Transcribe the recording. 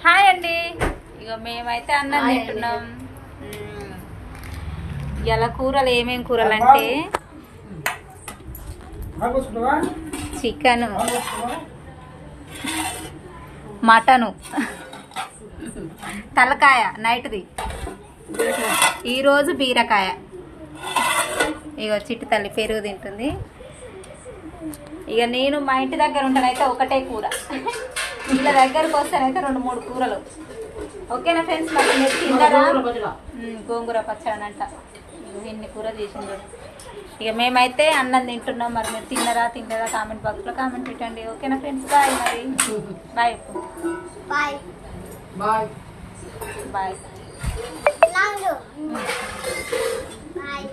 Hi అండి. ఇక మేమైతే అన్నం తింటున్నాం. ఇలా కూరలు ఏమేమి కూరలు అంటే చికెను, మటను, తలకాయ నైట్ది, ఈరోజు బీరకాయ. ఇక చిట్టు తల్లి పెరుగు తింటుంది. ఇక నేను మా ఇంటి దగ్గర ఉంటానైతే ఒకటే కూర, వీళ్ళ దగ్గరకు వస్తానైతే 2-3 కూరలు. ఓకేనా ఫ్రెండ్స్? మరి మీరు తిన్నారా? గోంగూర పచ్చడి అంట. ఇన్ని కూర చేసింది. ఇక మేమైతే అన్నం తింటున్నాం. మరి మీరు తిన్నారా కామెంట్ బాక్స్లో కామెంట్ పెట్టండి. ఓకేనా ఫ్రెండ్స్? బాయ్. మరి bye bye bye bye. Bye.